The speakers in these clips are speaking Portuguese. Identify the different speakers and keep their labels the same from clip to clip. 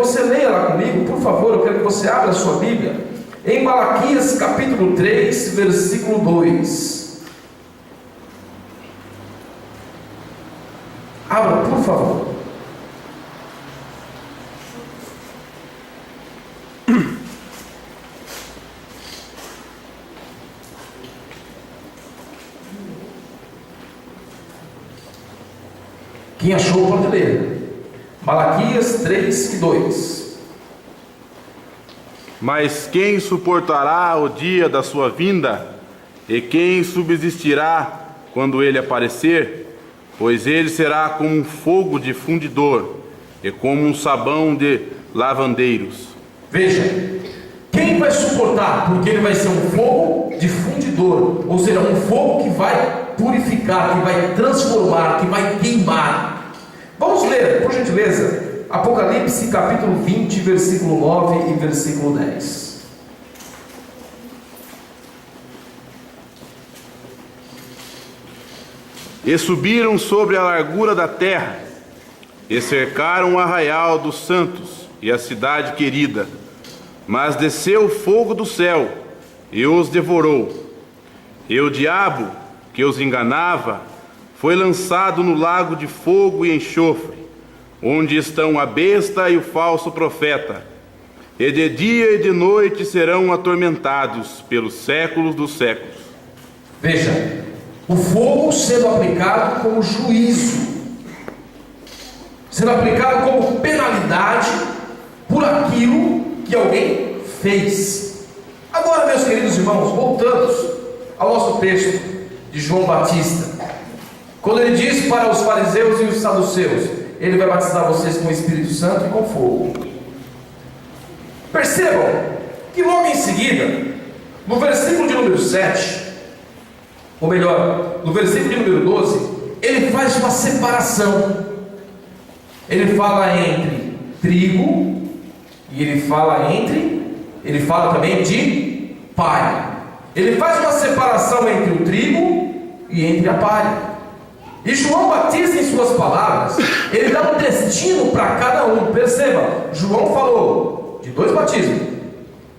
Speaker 1: você leia lá comigo, por favor. Eu quero que você abra a sua Bíblia em Malaquias capítulo 3, versículo 2. Abra, por favor. Quem achou pode ler. Malaquias 3, 2.
Speaker 2: Mas quem suportará o dia da sua vinda? E quem subsistirá quando ele aparecer? Pois ele será como um fogo de fundidor e como um sabão de lavandeiros.
Speaker 1: Veja, quem vai suportar? Porque ele vai ser um fogo de fundidor, ou seja, um fogo que vai purificar, que vai transformar, que vai queimar. Vamos ler, por gentileza, Apocalipse capítulo 20, versículo 9 e versículo 10.
Speaker 2: E subiram sobre a largura da terra, e cercaram o arraial dos santos e a cidade querida. Mas desceu fogo do céu, e os devorou. E o diabo, que os enganava, foi lançado no lago de fogo e enxofre, onde estão a besta e o falso profeta. E de dia e de noite serão atormentados pelos séculos dos séculos.
Speaker 1: Veja, o fogo sendo aplicado como juízo, sendo aplicado como penalidade por aquilo que alguém fez. Agora, meus queridos irmãos, voltamos ao nosso texto de João Batista, quando ele diz para os fariseus e os saduceus: ele vai batizar vocês com o Espírito Santo e com fogo. Percebam que logo em seguida, no versículo de número 7, ou melhor, no versículo de número 12, ele faz uma separação. Ele fala entre trigo e ele fala também de palha. Ele faz uma separação entre o trigo e entre a palha. E João Batista, em suas palavras, ele dá um destino para cada um. Perceba, João falou de dois batismos,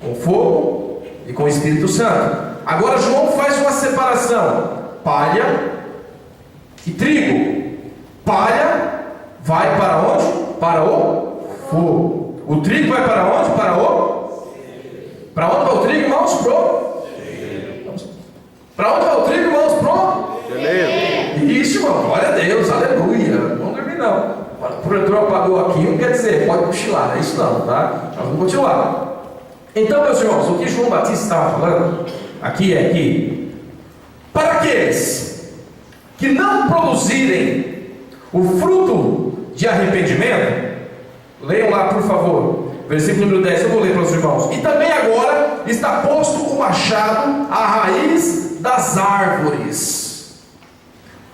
Speaker 1: com fogo e com o Espírito Santo. Agora João faz uma separação: palha e trigo. Palha vai para onde? Para o fogo. O trigo vai para onde? Para onde vai o trigo, irmãos? Para onde vai o trigo, irmãos? Isso, irmão, glória a Deus, aleluia. Não vamos dormir não. O projetor apagou aqui, não quer dizer pode cochilar, não é isso não, tá? Nós vamos continuar. Então, meus irmãos, o que João Batista estava falando aqui é que para aqueles que não produzirem o fruto de arrependimento, leiam lá por favor, versículo número 10, eu vou ler para os irmãos. E também agora está posto o machado à raiz das árvores.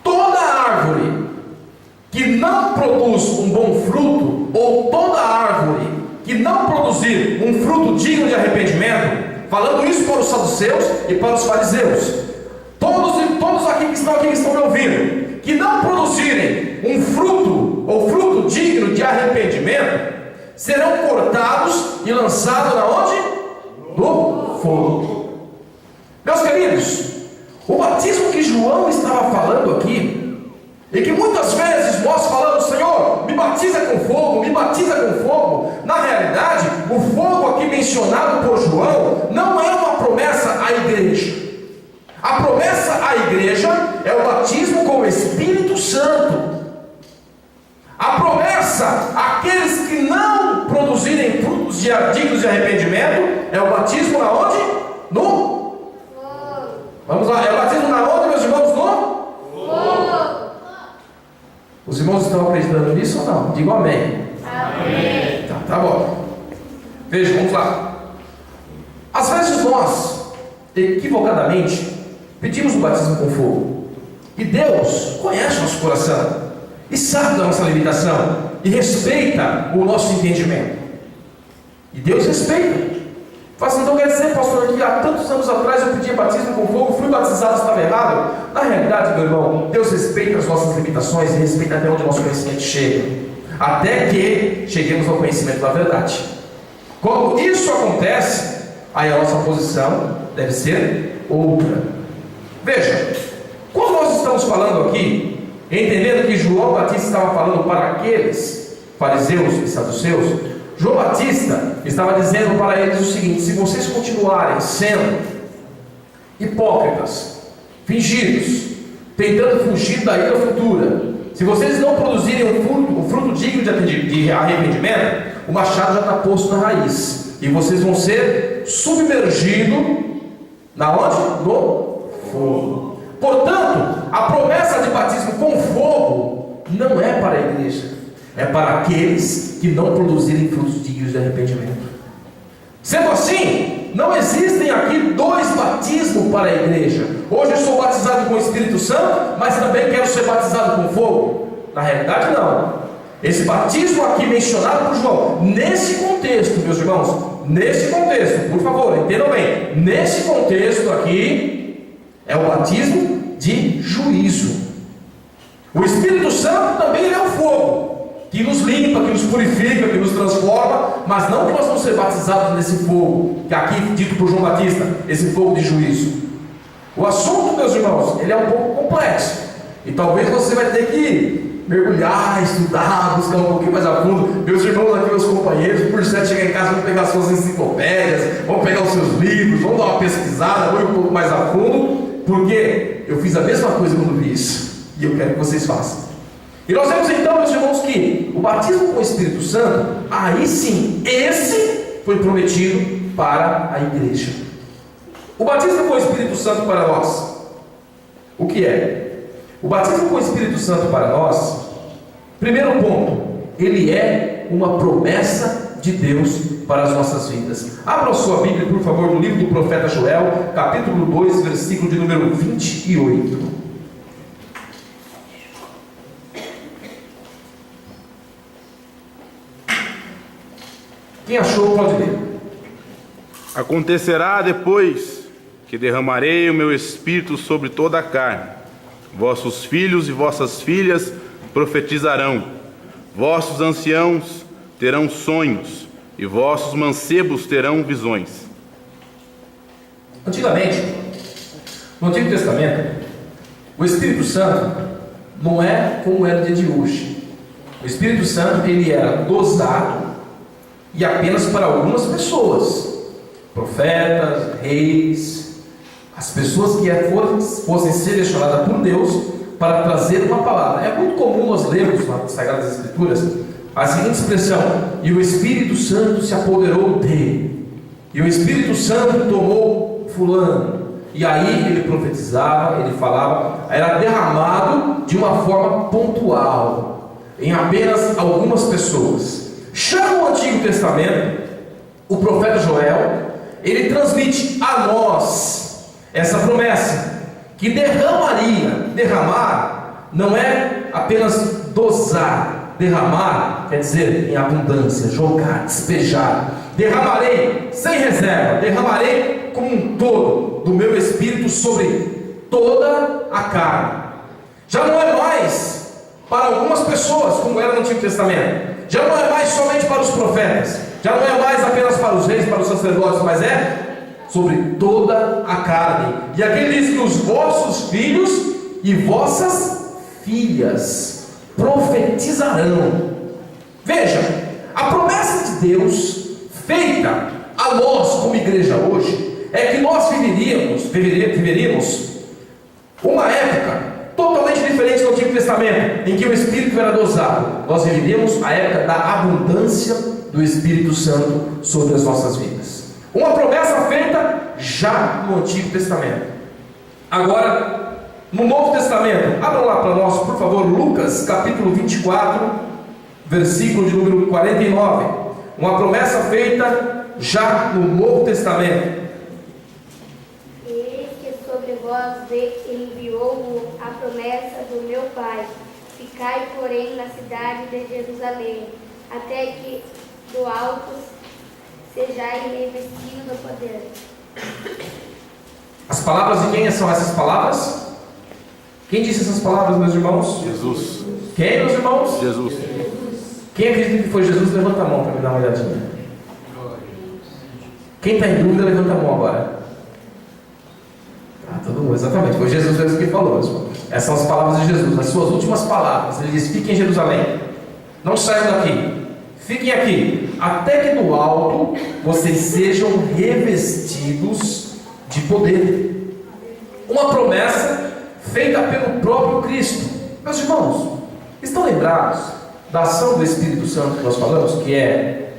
Speaker 1: Toda árvore que não produz um bom fruto, ou toda árvore que não produzir um fruto digno de arrependimento, falando isso para os saduceus e para os fariseus, todos aqui que estão me ouvindo, que não produzirem um fruto, ou fruto digno de arrependimento, serão cortados e lançados na onde? No fogo. Meus queridos, o batismo que João estava falando aqui, e que muitas vezes nós falamos: Senhor, me batiza com fogo, me batiza com fogo. Na realidade, o fogo aqui mencionado por João não é uma promessa à igreja. A promessa à igreja é o batismo com o Espírito Santo. A promessa àqueles que não produzirem frutos dignos de arrependimento é o batismo na onde? No Vamos lá, é o batismo na onde, meus irmãos? No fogo. Os irmãos estão acreditando nisso ou não? Digam amém. Amém. Tá bom. Veja, vamos lá. Às vezes nós, equivocadamente, pedimos o batismo com fogo. E Deus conhece o nosso coração e sabe da nossa limitação e respeita o nosso entendimento. E Deus respeita. Então quer dizer, pastor, que há tantos anos atrás eu pedi batismo com fogo, fui batizado, estava errado? Na realidade, meu irmão, Deus respeita as nossas limitações e respeita até onde o nosso conhecimento chega. até que cheguemos ao conhecimento da verdade. Quando isso acontece, aí a nossa posição deve ser outra. Veja, quando nós estamos falando aqui, entendendo que João Batista estava falando para aqueles fariseus e saduceus, João Batista estava dizendo para eles o seguinte: se vocês continuarem sendo hipócritas, fingidos, tentando fugir da ira futura, se vocês não produzirem um fruto digno de arrependimento, o machado já está posto na raiz, e vocês vão ser submergidos na onde? No fogo. Portanto, a promessa de batismo com fogo não é para a igreja, é para aqueles que não produzirem frutos dignos de arrependimento. Sendo assim, não existem aqui dois batismos para a igreja. Hoje eu sou batizado com o Espírito Santo, mas também quero ser batizado com fogo. Na realidade não. Esse batismo aqui mencionado por João, nesse contexto, meus irmãos, nesse contexto, por favor, entendam bem, nesse contexto aqui, é o batismo de juízo. O Espírito Santo também ele é o fogo, que nos limpa, que nos purifica, que nos transforma, mas não que nós vamos ser batizados nesse fogo, que aqui dito por João Batista, esse fogo de juízo. O assunto, meus irmãos, ele é um pouco complexo, e talvez você vai ter que mergulhar, estudar, buscar um pouquinho mais a fundo. Meus irmãos aqui, meus companheiros, por certo, chegar em casa, vão pegar suas enciclopédias, vão pegar os seus livros, vão dar uma pesquisada, vão ir um pouco mais a fundo, porque eu fiz a mesma coisa quando vi isso, e eu quero que vocês façam. E nós vemos então, meus irmãos, que o batismo com o Espírito Santo, aí sim, esse foi prometido para a igreja. O batismo com o Espírito Santo para nós, o que é? O batismo com o Espírito Santo para nós, primeiro ponto, ele é uma promessa de Deus para as nossas vidas. Abra a sua Bíblia, por favor, no livro do profeta Joel, capítulo 2, versículo de número 28. Quem achou pode ler.
Speaker 2: Acontecerá depois que derramarei o meu espírito sobre toda a carne. Vossos filhos e vossas filhas profetizarão, vossos anciãos terão sonhos, e vossos mancebos terão visões.
Speaker 1: Antigamente, no Antigo Testamento, o Espírito Santo não é como é no dia de hoje. O Espírito Santo ele era dosado e apenas para algumas pessoas, profetas, reis, as pessoas que fossem selecionadas por Deus para trazer uma palavra. É muito comum nós lermos nas Sagradas Escrituras a seguinte expressão: e o Espírito Santo se apoderou dele, e o Espírito Santo tomou fulano, e aí ele profetizava, ele falava, era derramado de uma forma pontual, em apenas algumas pessoas. Já no Antigo Testamento, o profeta Joel, ele transmite a nós essa promessa, que derramar não é apenas dosar, derramar quer dizer em abundância, jogar, despejar. Derramarei sem reserva, derramarei como um todo do meu espírito sobre toda a carne. Já não é mais para algumas pessoas, como era no Antigo Testamento, já não é mais somente para os profetas, já não é mais apenas para os reis, para os sacerdotes, mas é sobre toda a carne. E aqui ele diz que os vossos filhos e vossas filhas profetizarão. Veja, a promessa de Deus feita a nós como igreja hoje é que nós viveríamos uma época totalmente diferente do Antigo Testamento, em que o Espírito era dosado. Nós viveríamos a época da abundância do Espírito Santo sobre as nossas vidas. Uma promessa feita já no Antigo Testamento. Agora, no Novo Testamento, abram lá para nós, por favor, Lucas capítulo 24, versículo de número 49. Uma promessa feita já no Novo Testamento.
Speaker 3: Eis que sobre vós enviou a promessa do meu Pai. Ficai, porém, na cidade de Jerusalém, até que do alto sejais revestidos do poder.
Speaker 1: As palavras de quem são essas palavras? Quem disse essas palavras, meus irmãos?
Speaker 2: Jesus.
Speaker 1: Quem, meus irmãos?
Speaker 2: Jesus.
Speaker 1: Quem acredita que foi Jesus, levanta a mão para me dar uma olhadinha. Quem está em dúvida, levanta a mão agora. Todo mundo, exatamente, foi Jesus mesmo que falou. Essas são as palavras de Jesus, as suas últimas palavras. Ele diz: fiquem em Jerusalém, não saiam daqui, fiquem aqui, até que do alto vocês sejam revestidos de poder. Uma promessa feita pelo próprio Cristo. Meus irmãos, estão lembrados da ação do Espírito Santo que nós falamos, que é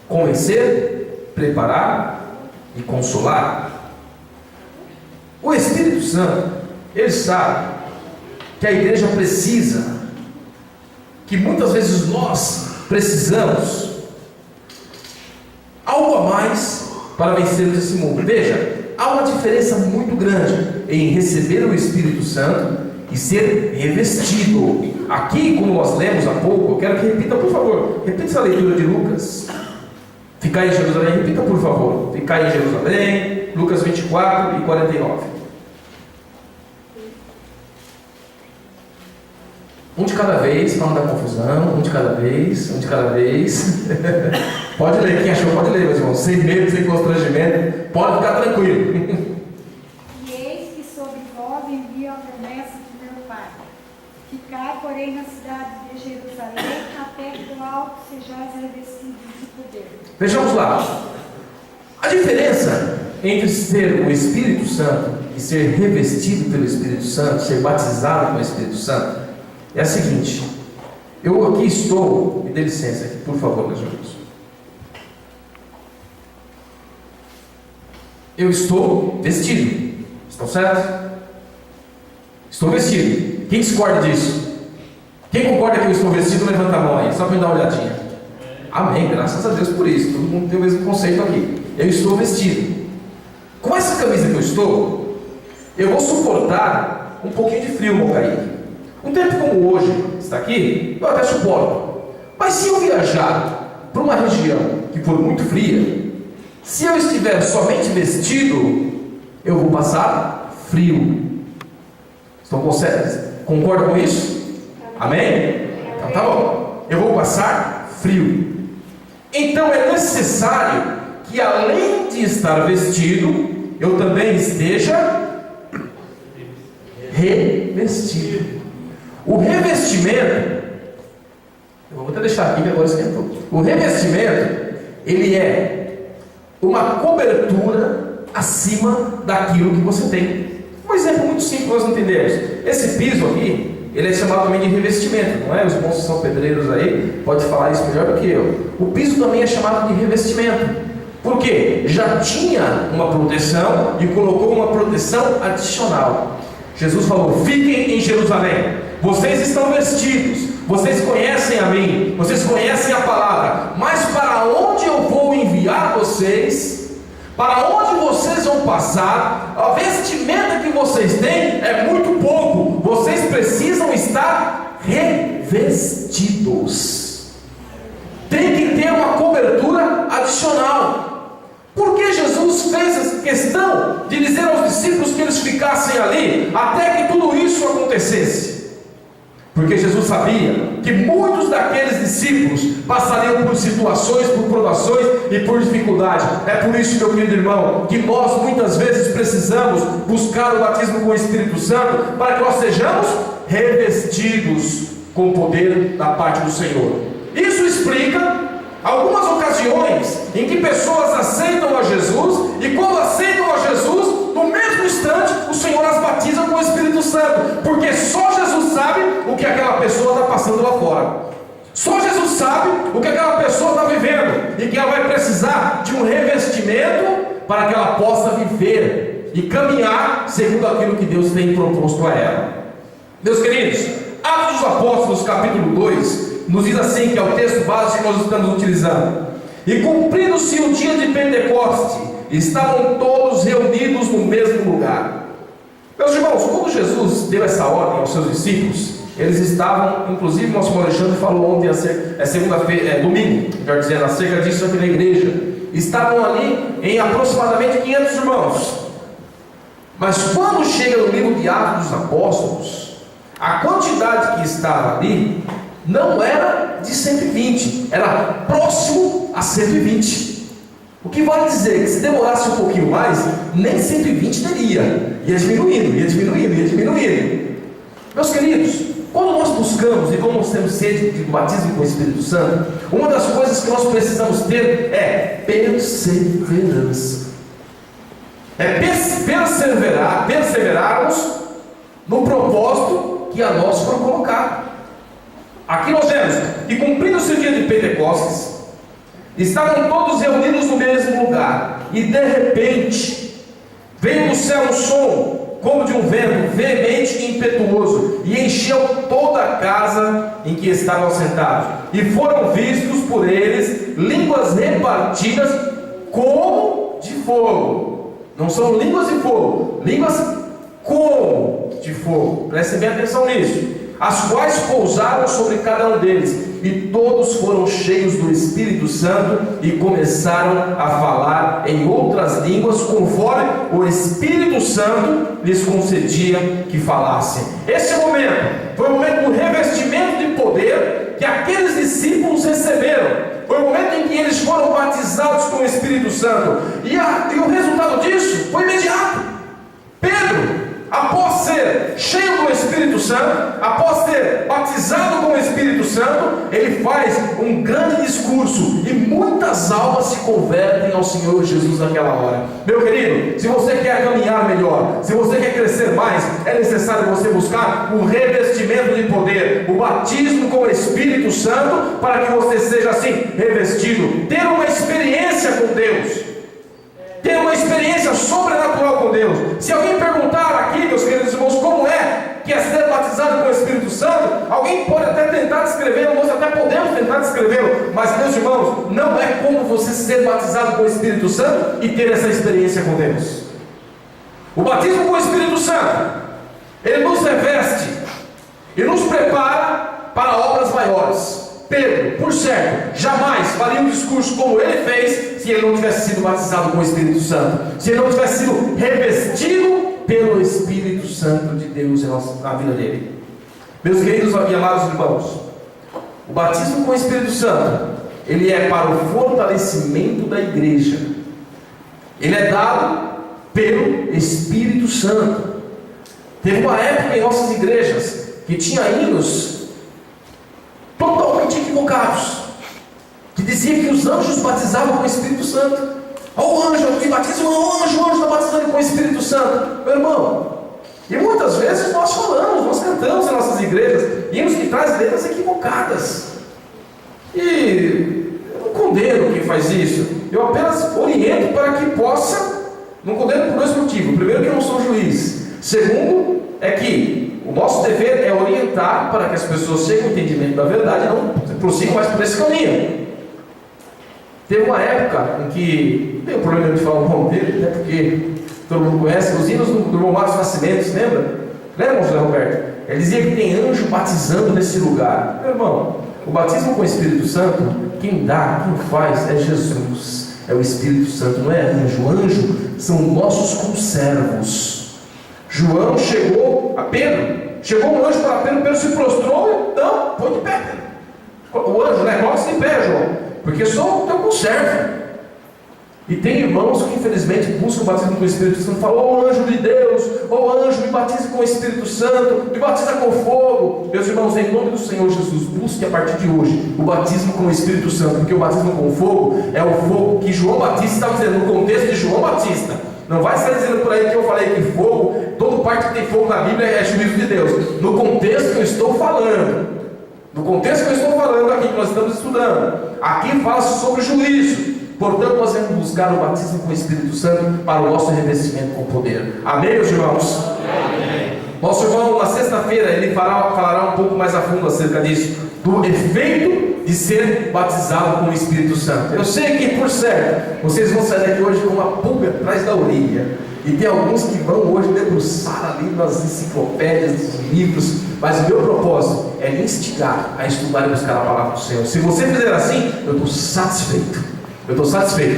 Speaker 1: convencer, preparar e consolar? O Espírito Santo, ele sabe que a igreja precisa, que muitas vezes nós precisamos algo a mais para vencermos esse mundo. Veja, há uma diferença muito grande em receber o Espírito Santo e ser revestido. Aqui, como nós lemos há pouco, eu quero que repita, por favor, repita essa leitura de Lucas. Ficar em Jerusalém, repita por favor. Ficar em Jerusalém, Lucas 24 e 49. Um de cada vez, para não dar confusão. Um de cada vez, um de cada vez. Pode ler, quem achou pode ler, meus irmãos. Sem medo, sem constrangimento. Pode ficar tranquilo.
Speaker 4: E eis que sobre vós envio a promessa de meu Pai. Ficai, porém, na cidade de Jerusalém, até que do alto sejais revestidos de poder.
Speaker 1: Vejamos lá. A diferença entre ser o Espírito Santo e ser revestido pelo Espírito Santo, ser batizado com o Espírito Santo, é a seguinte. Eu aqui estou, me dê licença aqui, por favor, meus irmãos. Eu estou vestido. Estão certos? Estou vestido. Quem discorda disso? Quem concorda que eu estou vestido, levanta a mão aí, só para me dar uma olhadinha. Amém, graças a Deus por isso. Todo mundo tem o mesmo conceito aqui. Eu estou vestido. Com essa camisa que eu estou, eu vou suportar um pouquinho de frio, meu Kaique. Um tempo como hoje está aqui, eu até suporto. Mas se eu viajar para uma região que for muito fria, se eu estiver somente vestido, eu vou passar frio. Estão concordam com isso? Amém? Então tá bom. Eu vou passar frio. Então é necessário que, além de estar vestido, eu também esteja revestido. O revestimento, eu vou até deixar aqui que agora esquentou. O revestimento, ele é uma cobertura acima daquilo que você tem. Um exemplo muito simples nós entendemos. Esse piso aqui, ele é chamado também de revestimento, não é? Os bons que são pedreiros aí podem falar isso melhor do que eu. O piso também é chamado de revestimento. Por quê? Já tinha uma proteção e colocou uma proteção adicional. Jesus falou: fiquem em Jerusalém. Vocês estão vestidos, vocês conhecem a mim, vocês conhecem a palavra, mas para onde eu vou enviar vocês, para onde vocês vão passar, a vestimenta que vocês têm é muito pouco. Vocês precisam estar revestidos. Tem que ter uma cobertura adicional. Por que Jesus fez questão de dizer aos discípulos que eles ficassem ali até que tudo isso acontecesse? Porque Jesus sabia que muitos daqueles discípulos passariam por situações, por provações e por dificuldade. É por isso, meu querido irmão, que nós muitas vezes precisamos buscar o batismo com o Espírito Santo, para que nós sejamos revestidos com o poder da parte do Senhor. Isso explica algumas ocasiões em que pessoas aceitam a Jesus, e quando aceitam a Jesus, no mesmo instante o Senhor as batiza com o Espírito Santo, porque só Jesus sabe o que aquela pessoa está passando lá fora. Só Jesus sabe o que aquela pessoa está vivendo, e que ela vai precisar de um revestimento para que ela possa viver e caminhar segundo aquilo que Deus tem proposto a ela. Meus queridos, Atos dos Apóstolos capítulo 2 nos diz assim, que é o texto básico que nós estamos utilizando: e cumprindo-se o dia de Pentecoste, estavam todos reunidos no mesmo lugar. Meus irmãos, quando Jesus deu essa ordem aos seus discípulos, eles estavam, inclusive o nosso irmão Alexandre falou ontem, segunda-feira, domingo, melhor dizendo, acerca disso aqui na igreja, estavam ali em aproximadamente 500 irmãos. Mas quando chega no livro de Atos dos Apóstolos, a quantidade que estava ali não era de 120, era próximo a 120. O que vale dizer que se demorasse um pouquinho mais, nem 120 teria. Ia diminuindo, ia diminuindo, ia diminuindo. Meus queridos, quando nós buscamos e como nós temos sede de batismo com o Espírito Santo, uma das coisas que nós precisamos ter é perseverança. É perseverarmos no propósito que a nós foi colocado. Aqui nós vemos que, cumprindo-se o dia de Pentecostes, estavam todos reunidos no mesmo lugar, e de repente veio do céu um som como de um vento veemente e impetuoso, e encheu toda a casa em que estavam sentados, e foram vistos por eles línguas repartidas como de fogo. Não são línguas de fogo, línguas como de fogo. Prestem bem atenção nisso. As quais pousaram sobre cada um deles, e todos foram cheios do Espírito Santo e começaram a falar em outras línguas, conforme o Espírito Santo lhes concedia que falassem. Esse momento foi o momento do revestimento de poder que aqueles discípulos receberam. Foi o momento em que eles foram batizados com o Espírito Santo, e o resultado disso foi imediato. Pedro, após ser cheio do Espírito Santo, após ser batizado com o Espírito Santo, ele faz um grande discurso, e muitas almas se convertem ao Senhor Jesus naquela hora. Meu querido, se você quer caminhar melhor, se você quer crescer mais, é necessário você buscar o revestimento de poder, o batismo com o Espírito Santo, para que você seja assim revestido, ter uma experiência com Deus, ter uma experiência sobrenatural com Deus. Se alguém perguntar aqui, meus queridos irmãos, como é que é ser batizado com o Espírito Santo, alguém pode até tentar descrevê-lo, nós até podemos tentar descrevê-lo, mas, meus irmãos, não é como você ser batizado com o Espírito Santo e ter essa experiência com Deus. O batismo com o Espírito Santo, ele nos reveste e nos prepara para obras maiores. Pedro, por certo, jamais faria um discurso como ele fez se ele não tivesse sido batizado com o Espírito Santo, se ele não tivesse sido revestido pelo Espírito Santo de Deus na vida dele. Meus queridos e amados irmãos, o batismo com o Espírito Santo, ele é para o fortalecimento da igreja. Ele é dado pelo Espírito Santo. Teve uma época em nossas igrejas que tinha hinos totalmente equivocados, que dizia que os anjos batizavam com o Espírito Santo. Olha o anjo que batiza, o anjo está batizando com o Espírito Santo. Meu irmão, e muitas vezes nós falamos, nós cantamos em nossas igrejas hinos que trazem letras equivocadas, e eu não condeno quem faz isso, eu apenas oriento para que possa. Não condeno por dois motivos: primeiro, que eu não sou juiz; segundo, é que o nosso dever é orientar para que as pessoas cheguem ao entendimento da verdade e não prossigam mais por esse caminho. Teve uma época em que, não tem problema de falar o nome dele, até porque todo mundo conhece, os hinos do irmão Márcio Nascimento, lembra? Lembra, José Roberto? Ele dizia que tem anjo batizando nesse lugar. Meu irmão, o batismo com o Espírito Santo, quem dá, quem faz é Jesus, é o Espírito Santo, não é anjo. Anjo são nossos conservos. João chegou a Pedro, chegou um anjo para Pedro, Pedro se prostrou, não, põe de pé, Pedro. O anjo, né? Coloca-se de pé, João, porque sou o teu conservo. E tem irmãos que infelizmente buscam o batismo com o Espírito Santo, falam: ô anjo de Deus, ô anjo, me batize com o Espírito Santo, me batiza com fogo. Meus irmãos, em nome do Senhor Jesus, busque a partir de hoje o batismo com o Espírito Santo, porque o batismo com fogo é o fogo que João Batista estava dizendo, no contexto de João Batista. Não vai estar dizendo por aí que eu falei que fogo, toda parte que tem fogo na Bíblia é juízo de Deus. No contexto que eu estou falando, aqui que nós estamos estudando, aqui fala-se sobre juízo. Portanto, nós vamos buscar o batismo com o Espírito Santo para o nosso revestimento com poder. Amém, meus irmãos? Amém. Nosso irmão, na sexta-feira, ele falará um pouco mais a fundo acerca disso, do efeito de ser batizado com o Espírito Santo. Eu sei que, por certo, vocês vão sair daqui hoje com uma pulga atrás da orelha, e tem alguns que vão hoje debruçar ali nas enciclopédias, nos livros, mas o meu propósito é lhe instigar a estudar e buscar a palavra do Senhor. Se você fizer assim, eu estou satisfeito.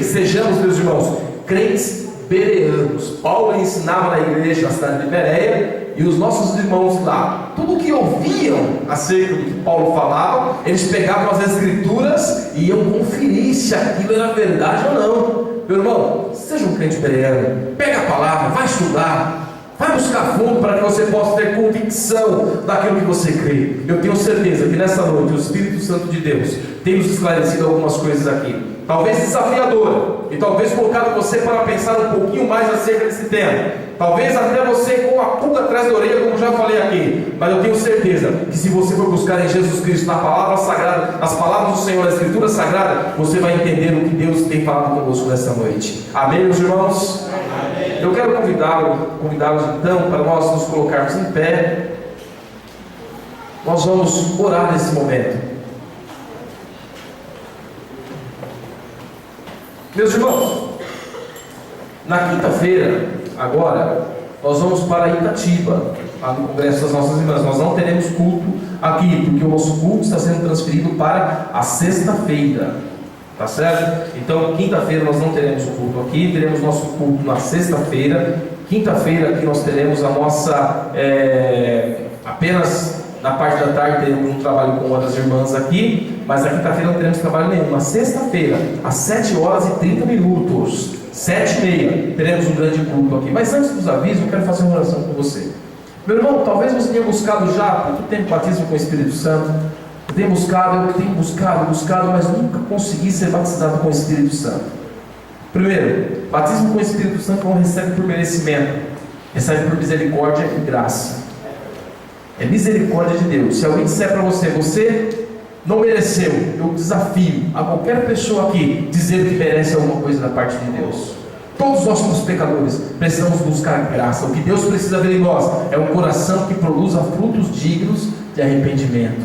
Speaker 1: Sejamos, meus irmãos, crentes bereanos. Paulo ensinava na igreja na cidade de Bereia e os nossos irmãos lá, tudo que ouviam acerca do que Paulo falava, eles pegavam as escrituras e iam conferir se aquilo era verdade ou não. Meu irmão, seja um crente bereano, pega a palavra, vai estudar, vai buscar fundo para que você possa ter convicção daquilo que você crê. Eu tenho certeza que nessa noite o Espírito Santo de Deus tem nos esclarecido algumas coisas aqui, talvez desafiadora, e talvez colocado você para pensar um pouquinho mais acerca desse tema. Talvez até você com a pulga atrás da orelha, como já falei aqui. Mas eu tenho certeza que se você for buscar em Jesus Cristo, na palavra sagrada, nas palavras do Senhor, na Escritura Sagrada, você vai entender o que Deus tem falado conosco nessa noite. Amém, meus irmãos? Amém. Eu quero convidá-los então para nós nos colocarmos em pé. Nós vamos orar nesse momento. Meus irmãos, na quinta-feira, agora, nós vamos para Itatiba, lá no Congresso das Nossas Irmãs. Nós não teremos culto aqui, porque o nosso culto está sendo transferido para a sexta-feira, tá certo? Então, quinta-feira nós não teremos o culto aqui, teremos nosso culto na sexta-feira. Quinta-feira aqui nós teremos a nossa, apenas na parte da tarde teremos um trabalho com uma das irmãs aqui, mas na quinta-feira não teremos trabalho nenhum. Na sexta-feira, às 7h30, 7h30, teremos um grande culto aqui. Mas antes dos avisos, eu quero fazer uma oração com você. Meu irmão, talvez você tenha buscado já há muito tempo batismo com o Espírito Santo. Eu tenho buscado, mas nunca consegui ser batizado com o Espírito Santo. Primeiro, batismo com o Espírito Santo não recebe por merecimento, recebe por misericórdia e graça. É misericórdia de Deus. Se alguém disser para você, você não mereceu, eu desafio a qualquer pessoa aqui dizer que merece alguma coisa da parte de Deus. Todos nós somos pecadores, precisamos buscar graça. O que Deus precisa ver em nós é um coração que produza frutos dignos de arrependimento,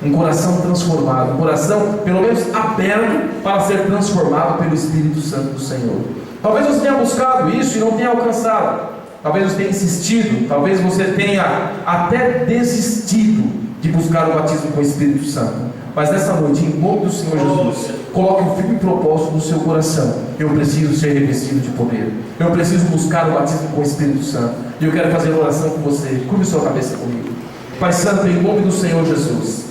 Speaker 1: um coração transformado, um coração pelo menos aberto para ser transformado pelo Espírito Santo do Senhor. Talvez você tenha buscado isso e não tenha alcançado, talvez você tenha insistido, talvez você tenha até desistido de buscar o batismo com o Espírito Santo. Mas nessa noite, em nome do Senhor Jesus, coloque um firme propósito no seu coração. Eu preciso ser revestido de poder, eu preciso buscar o batismo com o Espírito Santo. E eu quero fazer uma oração com você. Curve sua cabeça comigo. Pai Santo, em nome do Senhor Jesus,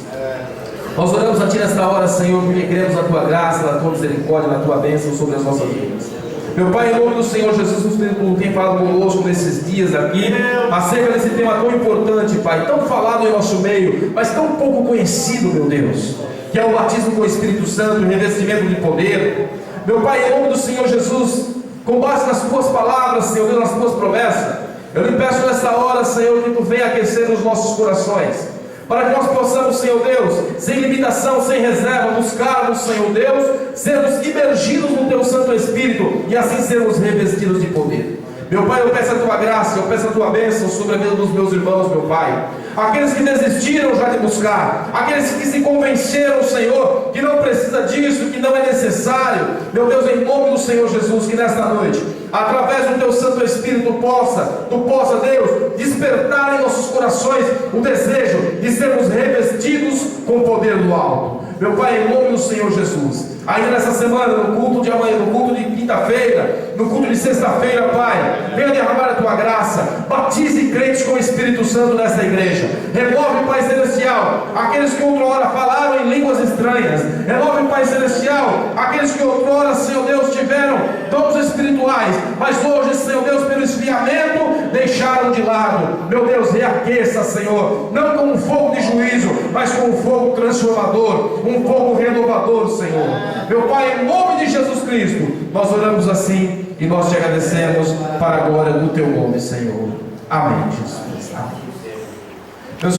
Speaker 1: nós oramos a Ti nesta hora, Senhor, porque queremos a Tua graça, a Tua misericórdia, a Tua bênção sobre as nossas vidas. Meu Pai, em nome do Senhor Jesus, nos tem falado conosco nesses dias aqui acerca desse tema tão importante, Pai, tão falado em nosso meio, mas tão pouco conhecido, meu Deus, que é o batismo com o Espírito Santo, o revestimento de poder. Meu Pai, em nome do Senhor Jesus, com base nas Tuas palavras, Senhor Deus, nas Tuas promessas, eu lhe peço nesta hora, Senhor, que Tu venha aquecer os nossos corações, para que nós possamos, Senhor Deus, sem limitação, sem reserva, buscarmos, Senhor Deus, sermos imergidos no Teu Santo Espírito e assim sermos revestidos de poder. Meu Pai, eu peço a Tua graça, eu peço a Tua bênção sobre a vida dos meus irmãos, meu Pai. Aqueles que desistiram já de buscar, aqueles que se convenceram, Senhor, que não precisa disso, que não é necessário. Meu Deus, em nome do Senhor Jesus, que nesta noite, através do Teu Santo Espírito, Tu possa, Deus, despertar em nossos corações o desejo de sermos revestidos com o poder do alto. Meu Pai, em nome do Senhor Jesus, ainda nessa semana, no culto de amanhã, no culto de quinta-feira, no culto de sexta-feira, Pai, venha derramar a Tua graça, batize crentes com o Espírito Santo nessa igreja. Remove, Pai Celestial, aqueles que outrora falaram em línguas estranhas. Remove, Pai Celestial, aqueles que outrora, Senhor Deus, tiveram dons espirituais, mas hoje, Senhor Deus, pelo esfriamento, deixaram de lado. Meu Deus, reaqueça, Senhor, não com um fogo de juízo, mas com um fogo transformador, um fogo renovador, Senhor. Meu Pai, em nome de Jesus Cristo, nós oramos assim e nós te agradecemos para a glória do Teu nome, Senhor. Amém, Jesus.